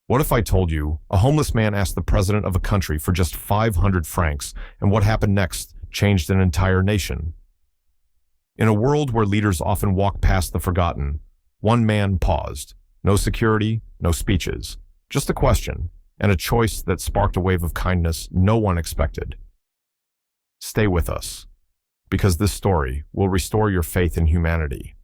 What if I told you a homeless man asked the president of a country for just 500 francs, and what happened next changed an entire nation? In a world where leaders often walk past the forgotten, one man paused. No security, no speeches. Just a question, and a choice that sparked a wave of kindness no one expected. Stay with us, because this story will restore your faith in humanity.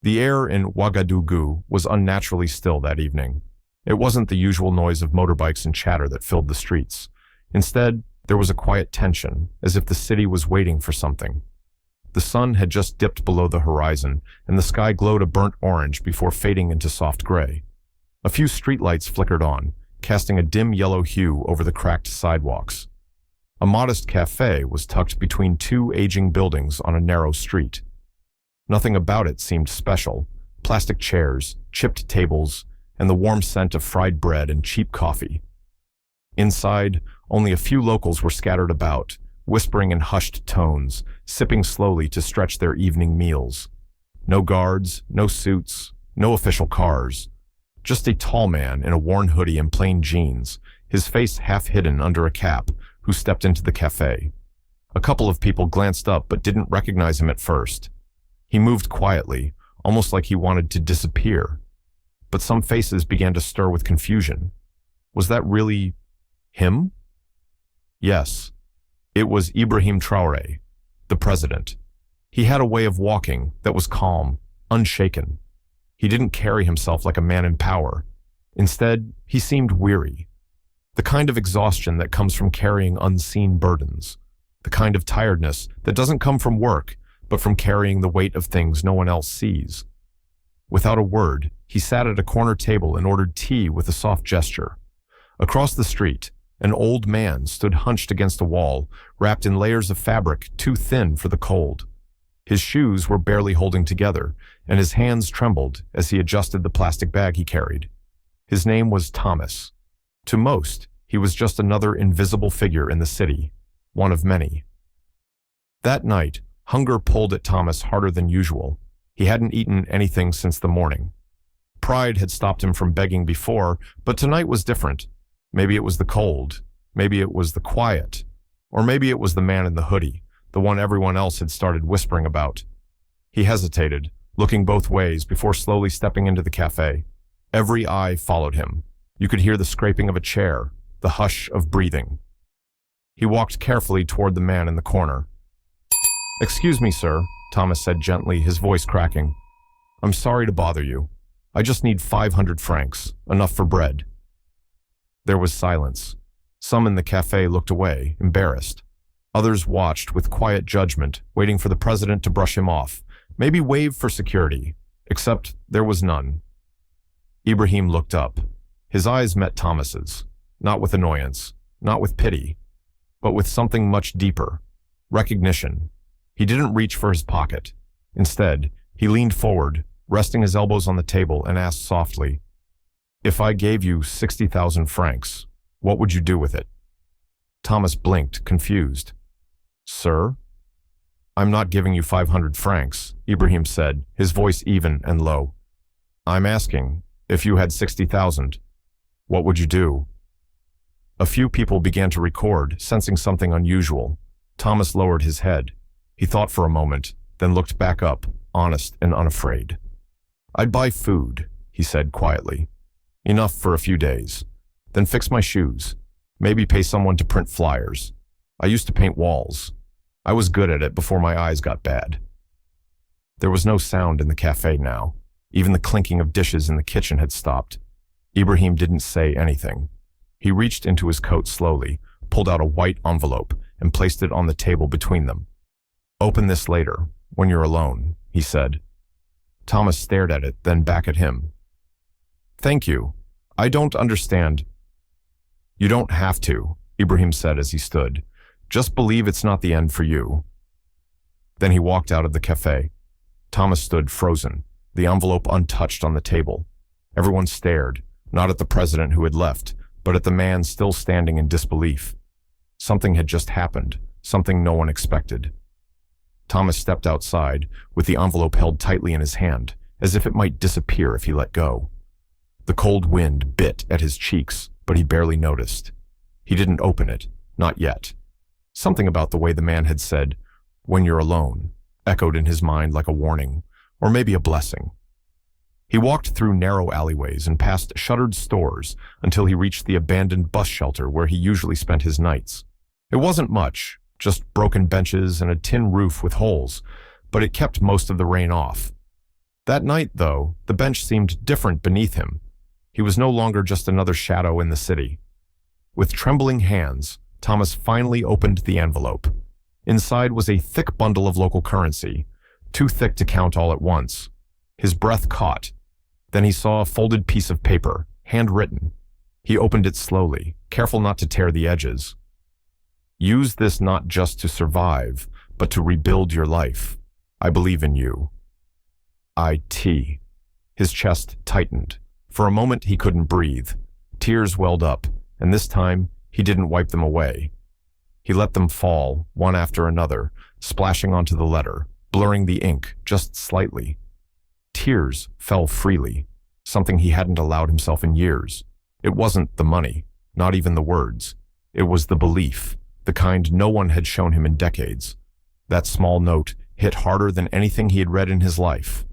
The air in Ouagadougou was unnaturally still that evening. It wasn't the usual noise of motorbikes and chatter that filled the streets. Instead, there was a quiet tension, as if the city was waiting for something. The sun had just dipped below the horizon, and the sky glowed a burnt orange before fading into soft gray. A few streetlights flickered on, casting a dim yellow hue over the cracked sidewalks. A modest café was tucked between two aging buildings on a narrow street. Nothing about it seemed special: plastic chairs, chipped tables, and the warm scent of fried bread and cheap coffee. Inside, only a few locals were scattered about, whispering in hushed tones, sipping slowly to stretch their evening meals. No guards, no suits, no official cars. Just a tall man in a worn hoodie and plain jeans, his face half hidden under a cap, who stepped into the cafe. A couple of people glanced up but didn't recognize him at first. He moved quietly, almost like he wanted to disappear. But some faces began to stir with confusion. Was that really him? Yes. It was Ibrahim Traoré, the president. He had a way of walking that was calm, unshaken. He didn't carry himself like a man in power. Instead, he seemed weary. The kind of exhaustion that comes from carrying unseen burdens. The kind of tiredness that doesn't come from work, but from carrying the weight of things no one else sees. Without a word, he sat at a corner table and ordered tea with a soft gesture. Across the street, an old man stood hunched against a wall, wrapped in layers of fabric too thin for the cold. His shoes were barely holding together, and his hands trembled as he adjusted the plastic bag he carried. His name was Thomas. To most, he was just another invisible figure in the city, one of many. That night, hunger pulled at Thomas harder than usual. He hadn't eaten anything since the morning. Pride had stopped him from begging before, but tonight was different. Maybe it was the cold, maybe it was the quiet, or maybe it was the man in the hoodie, the one everyone else had started whispering about. He hesitated, looking both ways before slowly stepping into the cafe. Every eye followed him. You could hear the scraping of a chair, the hush of breathing. He walked carefully toward the man in the corner. "Excuse me, sir," Thomas said gently, his voice cracking. "I'm sorry to bother you. I just need 500 francs, enough for bread." There was silence. Some in the cafe looked away, embarrassed. Others watched with quiet judgment, waiting for the president to brush him off, maybe wave for security, except there was none. Ibrahim looked up. His eyes met Thomas's, not with annoyance, not with pity, but with something much deeper: recognition. He didn't reach for his pocket. Instead, he leaned forward, resting his elbows on the table, and asked softly, "If I gave you 60,000 francs, what would you do with it?" Thomas blinked, confused. "Sir?" "I'm not giving you 500 francs, Ibrahim said, his voice even and low. "I'm asking, if you had 60,000, what would you do?" A few people began to record, sensing something unusual. Thomas lowered his head. He thought for a moment, then looked back up, honest and unafraid. "I'd buy food," he said quietly. "Enough for a few days. Then fix my shoes. Maybe pay someone to print flyers. I used to paint walls. I was good at it before my eyes got bad." There was no sound in the cafe now. Even the clinking of dishes in the kitchen had stopped. Ibrahim didn't say anything. He reached into his coat slowly, pulled out a white envelope, and placed it on the table between them. "Open this later, when you're alone," he said. Thomas stared at it, then back at him. "Thank you. I don't understand." "You don't have to," Ibrahim said as he stood. "Just believe it's not the end for you." Then he walked out of the cafe. Thomas stood frozen, the envelope untouched on the table. Everyone stared, not at the president who had left, but at the man still standing in disbelief. Something had just happened, something no one expected. Thomas stepped outside, with the envelope held tightly in his hand, as if it might disappear if he let go. The cold wind bit at his cheeks, but he barely noticed. He didn't open it, not yet. Something about the way the man had said, "When you're alone," echoed in his mind like a warning, or maybe a blessing. He walked through narrow alleyways and past shuttered stores until he reached the abandoned bus shelter where he usually spent his nights. It wasn't much, just broken benches and a tin roof with holes, but it kept most of the rain off. That night, though, the bench seemed different beneath him. He was no longer just another shadow in the city. With trembling hands, Thomas finally opened the envelope. Inside was a thick bundle of local currency, too thick to count all at once. His breath caught. Then he saw a folded piece of paper, handwritten. He opened it slowly, careful not to tear the edges. "Use this not just to survive, but to rebuild your life. I believe in you. IT." His chest tightened. For a moment he couldn't breathe. Tears welled up, and this time he didn't wipe them away. He let them fall, one after another, splashing onto the letter, blurring the ink just slightly. Tears fell freely, something he hadn't allowed himself in years. It wasn't the money, not even the words. It was the belief, the kind no one had shown him in decades. That small note hit harder than anything he had read in his life.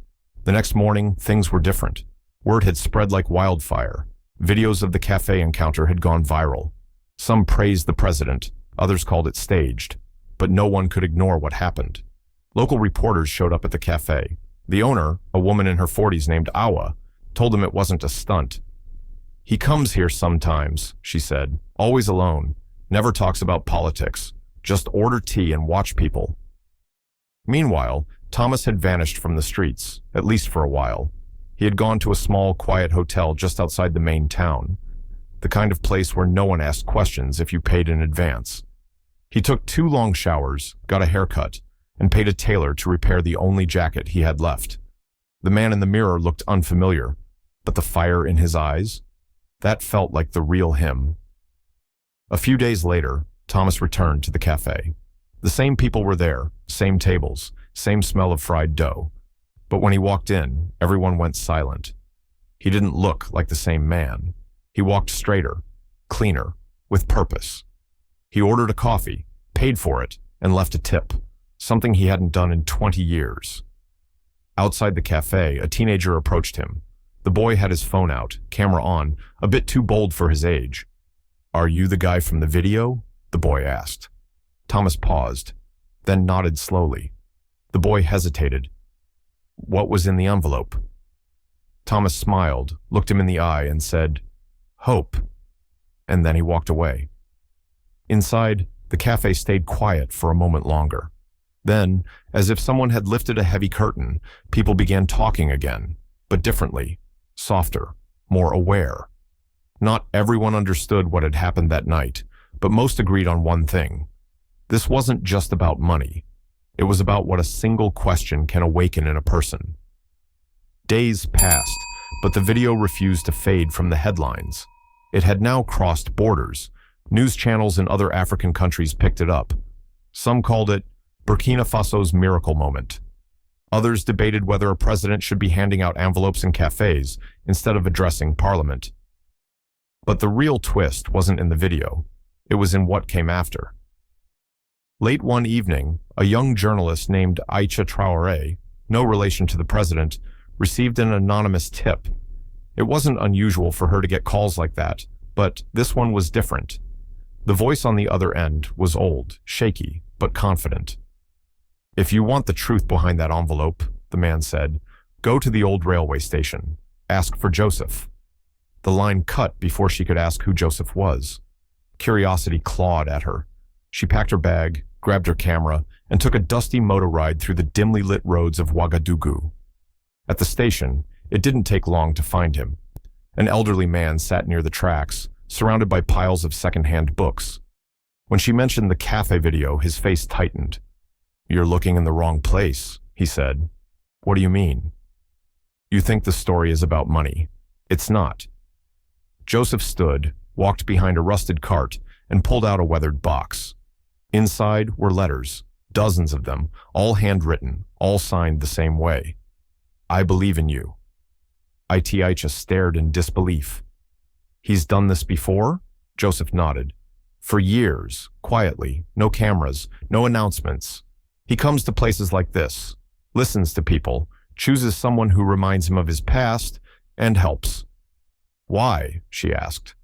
The next morning, things were different. Word had spread like wildfire. Videos of the cafe encounter had gone viral. Some praised the president, others called it staged, but no one could ignore what happened. Local reporters showed up at the cafe. The owner, a woman in her 40s named Awa, told him it wasn't a stunt. "He comes here sometimes," she said, "always alone, never talks about politics, just order tea and watch people." Meanwhile, Thomas had vanished from the streets, at least for a while. He had gone to a small, quiet hotel just outside the main town, the kind of place where no one asked questions if you paid in advance. He took 2 long showers, got a haircut, and paid a tailor to repair the only jacket he had left. The man in the mirror looked unfamiliar, but the fire in his eyes? That felt like the real him. A few days later, Thomas returned to the cafe. The same people were there, same tables, same smell of fried dough. But when he walked in, everyone went silent. He didn't look like the same man. He walked straighter, cleaner, with purpose. He ordered a coffee, paid for it, and left a tip, something he hadn't done in 20 years. Outside the cafe, a teenager approached him. The boy had his phone out, camera on, a bit too bold for his age. "Are you the guy from the video?" the boy asked. Thomas paused, then nodded slowly. The boy hesitated. "What was in the envelope?" Thomas smiled, looked him in the eye, and said, "Hope." And then he walked away. Inside, the cafe stayed quiet for a moment longer. Then, as if someone had lifted a heavy curtain, people began talking again, but differently, softer, more aware. Not everyone understood what had happened that night, but most agreed on one thing. This wasn't just about money. It was about what a single question can awaken in a person. Days passed, but the video refused to fade from the headlines. It had now crossed borders. News channels in other African countries picked it up. Some called it Burkina Faso's miracle moment. Others debated whether a president should be handing out envelopes in cafes instead of addressing parliament. But the real twist wasn't in the video. It was in what came after. Late one evening, a young journalist named Ibrahim Traoré, no relation to the president, received an anonymous tip. It wasn't unusual for her to get calls like that, but this one was different. The voice on the other end was old, shaky, but confident. "If you want the truth behind that envelope," the man said, "go to the old railway station. Ask for Joseph." The line cut before she could ask who Joseph was. Curiosity clawed at her. She packed her bag, grabbed her camera, and took a dusty motor ride through the dimly lit roads of Ouagadougou. At the station, it didn't take long to find him. An elderly man sat near the tracks, surrounded by piles of second-hand books. When she mentioned the cafe video, his face tightened. "You're looking in the wrong place," he said. "What do you mean?" "You think the story is about money. It's not." Joseph stood, walked behind a rusted cart, and pulled out a weathered box. Inside were letters, dozens of them, all handwritten, all signed the same way. "I believe in you." Aicha stared in disbelief. He's done this before? Joseph nodded. For years, quietly, no cameras, no announcements. He comes to places like this, listens to people, chooses someone who reminds him of his past, and helps. Why? She asked.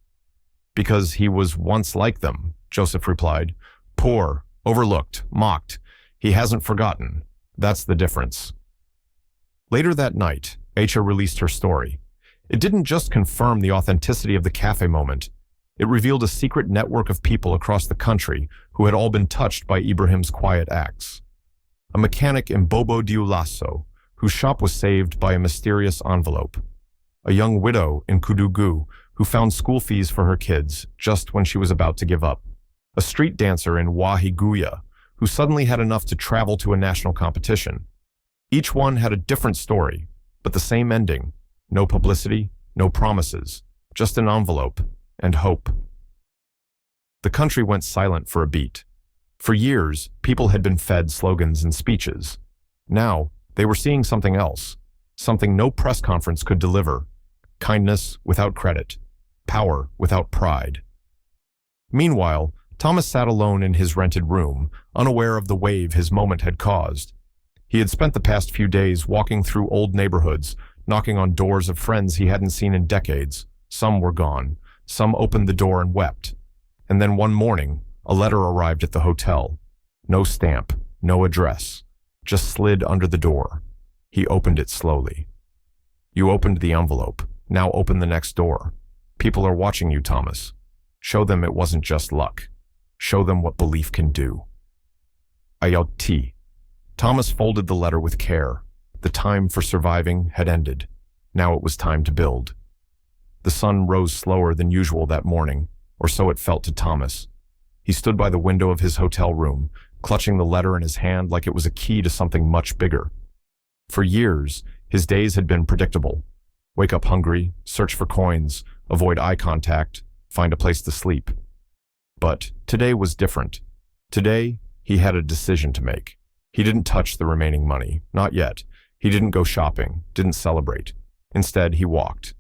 Because he was once like them, Joseph replied. Poor, overlooked, mocked. He hasn't forgotten. That's the difference. Later that night, Aicha released her story. It didn't just confirm the authenticity of the cafe moment. It revealed a secret network of people across the country who had all been touched by Ibrahim's quiet acts. A mechanic in Bobo Dioulasso, whose shop was saved by a mysterious envelope. A young widow in Ouagadougou who found school fees for her kids just when she was about to give up. A street dancer in Ouagadougou who suddenly had enough to travel to a national competition. Each one had a different story, but the same ending. No publicity, no promises, just an envelope and hope. The country went silent for a beat. For years, people had been fed slogans and speeches. Now, they were seeing something else, something no press conference could deliver. Kindness without credit, power without pride. Meanwhile, Thomas sat alone in his rented room, unaware of the wave his moment had caused. He had spent the past few days walking through old neighborhoods, knocking on doors of friends he hadn't seen in decades. Some were gone. Some opened the door and wept. And then one morning, a letter arrived at the hotel. No stamp, no address, just slid under the door. He opened it slowly. You opened the envelope. Now open the next door. People are watching you, Thomas. Show them it wasn't just luck. Show them what belief can do. Ayot. Thomas folded the letter with care. The time for surviving had ended. Now it was time to build. The sun rose slower than usual that morning, or so it felt to Thomas. He stood by the window of his hotel room, clutching the letter in his hand like it was a key to something much bigger. For years, his days had been predictable. Wake up hungry, search for coins, avoid eye contact, find a place to sleep. But today was different. Today, he had a decision to make. He didn't touch the remaining money, not yet. He didn't go shopping, didn't celebrate. Instead, he walked.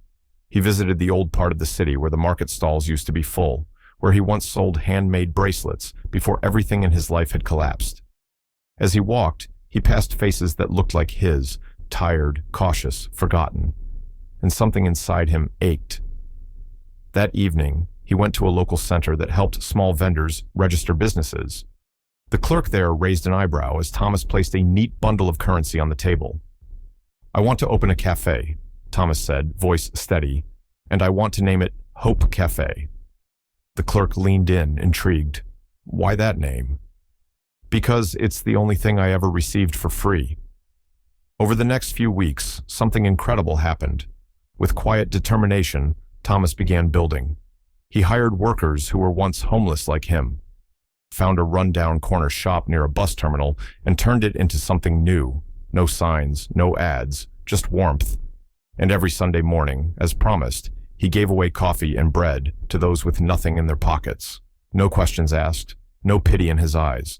He visited the old part of the city where the market stalls used to be full, where he once sold handmade bracelets before everything in his life had collapsed. As he walked, he passed faces that looked like his, tired, cautious, forgotten. And something inside him ached. That evening, he went to a local center that helped small vendors register businesses. The clerk there raised an eyebrow as Thomas placed a neat bundle of currency on the table. I want to open a cafe, Thomas said, voice steady, and I want to name it Hope Cafe. The clerk leaned in, intrigued. Why that name? Because it's the only thing I ever received for free. Over the next few weeks, something incredible happened. With quiet determination, Thomas began building. He hired workers who were once homeless like him, found a rundown corner shop near a bus terminal, and turned it into something new. No signs, no ads, just warmth. And every Sunday morning, as promised, he gave away coffee and bread to those with nothing in their pockets. No questions asked, no pity in his eyes.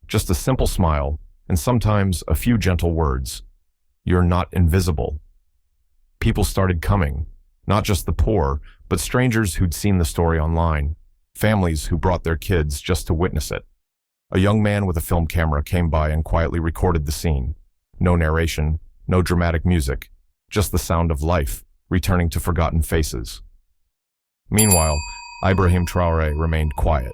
Just a simple smile, and sometimes a few gentle words. You're not invisible. People started coming, not just the poor, but strangers who'd seen the story online, families who brought their kids just to witness it. A young man with a film camera came by and quietly recorded the scene. No narration, no dramatic music, just the sound of life returning to forgotten faces. Meanwhile, Ibrahim Traoré remained quiet.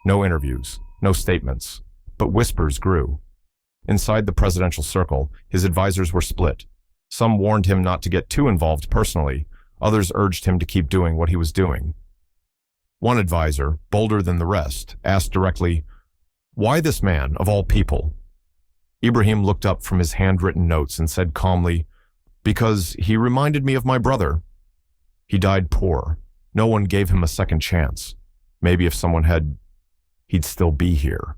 No interviews, no statements, but whispers grew. Inside the presidential circle, his advisors were split. Some warned him not to get too involved personally, others urged him to keep doing what he was doing. One advisor, bolder than the rest, asked directly, "Why this man, of all people?" Ibrahim looked up from his handwritten notes and said calmly, "Because he reminded me of my brother. He died poor. No one gave him a second chance. Maybe if someone had, he'd still be here."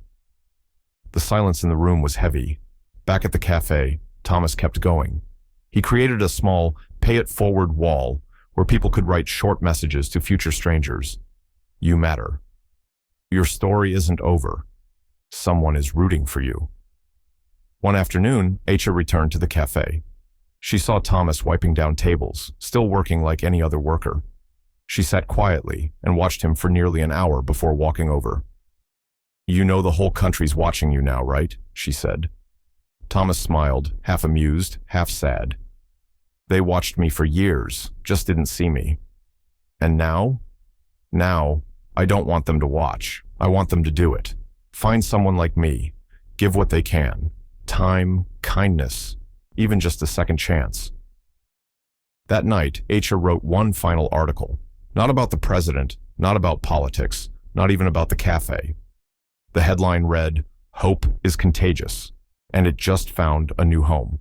The silence in the room was heavy. Back at the cafe, Thomas kept going. He created a small, pay-it-forward wall where people could write short messages to future strangers. You matter. Your story isn't over. Someone is rooting for you. One afternoon, Aicha returned to the cafe. She saw Thomas wiping down tables, still working like any other worker. She sat quietly and watched him for nearly an hour before walking over. "You know the whole country's watching you now, right?" she said. Thomas smiled, half amused, half sad. "They watched me for years, just didn't see me. And now? Now, I don't want them to watch. I want them to do it. Find someone like me. Give what they can. Time, kindness, even just a second chance." That night, Acha wrote one final article. Not about the president, not about politics, not even about the cafe. The headline read, "Hope is contagious," and it just found a new home.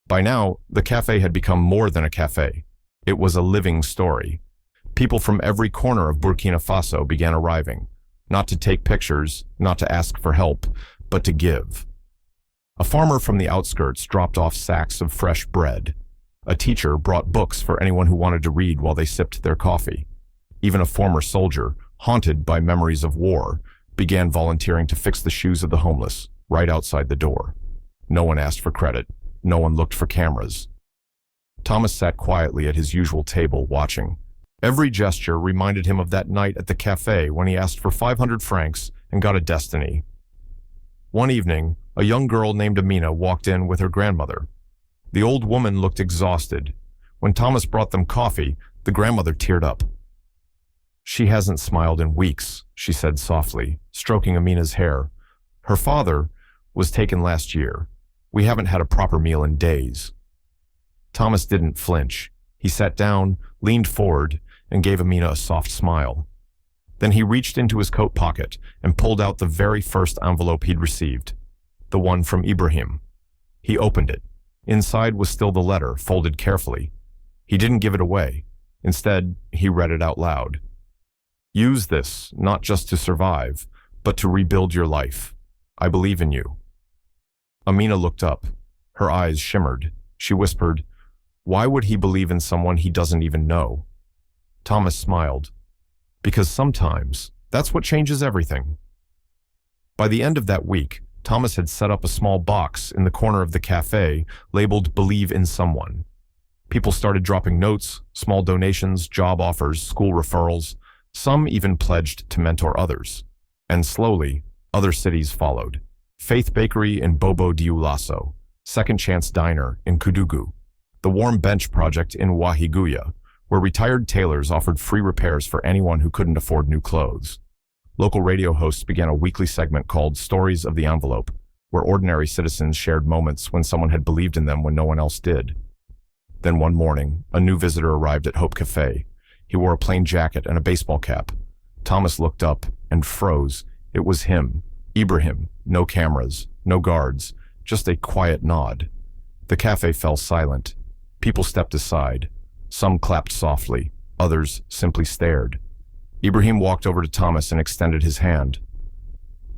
By now, the cafe had become more than a cafe. It was a living story. People from every corner of Burkina Faso began arriving, not to take pictures, not to ask for help, but to give. A farmer from the outskirts dropped off sacks of fresh bread. A teacher brought books for anyone who wanted to read while they sipped their coffee. Even a former soldier, haunted by memories of war, began volunteering to fix the shoes of the homeless, right outside the door. No one asked for credit. No one looked for cameras. Thomas sat quietly at his usual table, watching. Every gesture reminded him of that night at the cafe when he asked for 500 francs and got a destiny. One evening, a young girl named Amina walked in with her grandmother. The old woman looked exhausted. When Thomas brought them coffee, the grandmother teared up. "She hasn't smiled in weeks," she said softly, stroking Amina's hair. "Her father was taken last year. We haven't had a proper meal in days." Thomas didn't flinch. He sat down, leaned forward, and gave Amina a soft smile. Then he reached into his coat pocket and pulled out the very first envelope he'd received, the one from Ibrahim. He opened it. Inside was still the letter, folded carefully. He didn't give it away. Instead, he read it out loud. "Use this, not just to survive, but to rebuild your life. I believe in you." Amina looked up. Her eyes shimmered. She whispered, "Why would he believe in someone he doesn't even know?" Thomas smiled. "Because sometimes, that's what changes everything." By the end of that week, Thomas had set up a small box in the corner of the cafe labeled "Believe in Someone." People started dropping notes, small donations, job offers, school referrals. Some even pledged to mentor others. And slowly, other cities followed. Faith Bakery in Bobo Dioulasso, Second Chance Diner in Ouagadougou, the Warm Bench Project in Ouagadougou, where retired tailors offered free repairs for anyone who couldn't afford new clothes. Local radio hosts began a weekly segment called Stories of the Envelope, where ordinary citizens shared moments when someone had believed in them when no one else did. Then one morning, a new visitor arrived at Hope Cafe. He wore a plain jacket and a baseball cap. Thomas looked up and froze. It was him, Ibrahim. No cameras, no guards, just a quiet nod. The cafe fell silent. People stepped aside. Some clapped softly, others simply stared. Ibrahim walked over to Thomas and extended his hand.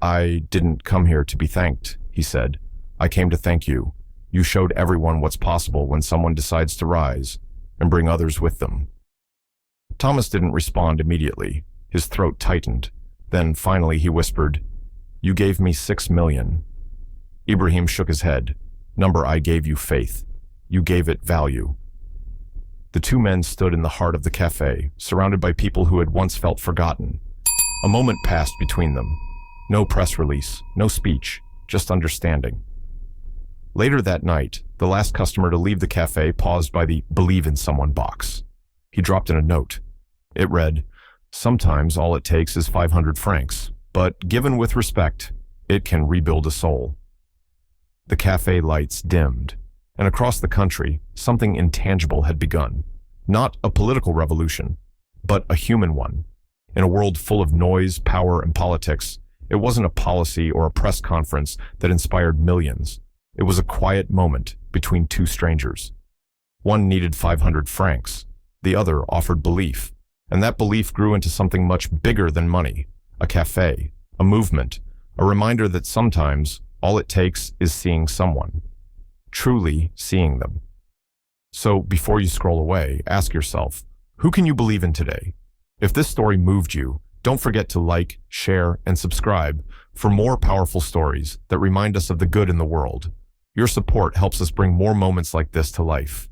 "I didn't come here to be thanked," he said. "I came to thank you. You showed everyone what's possible when someone decides to rise and bring others with them." Thomas didn't respond immediately. His throat tightened. Then finally he whispered, "You gave me 6 million. Ibrahim shook his head. "Number, I gave you faith. You gave it value." The two men stood in the heart of the cafe, surrounded by people who had once felt forgotten. A moment passed between them. No press release, no speech, just understanding. Later that night, the last customer to leave the cafe paused by the "Believe in Someone" box. He dropped in a note. It read, "Sometimes all it takes is 500 francs, but given with respect, it can rebuild a soul." The cafe lights dimmed, and across the country, something intangible had begun. Not a political revolution, but a human one. In a world full of noise, power, and politics, it wasn't a policy or a press conference that inspired millions. It was a quiet moment between two strangers. One needed 500 francs. The other offered belief. And that belief grew into something much bigger than money. A cafe, a movement, a reminder that sometimes all it takes is seeing someone. Truly seeing them. So before you scroll away, ask yourself, who can you believe in today? If this story moved you, don't forget to like, share, and subscribe for more powerful stories that remind us of the good in the world. Your support helps us bring more moments like this to life.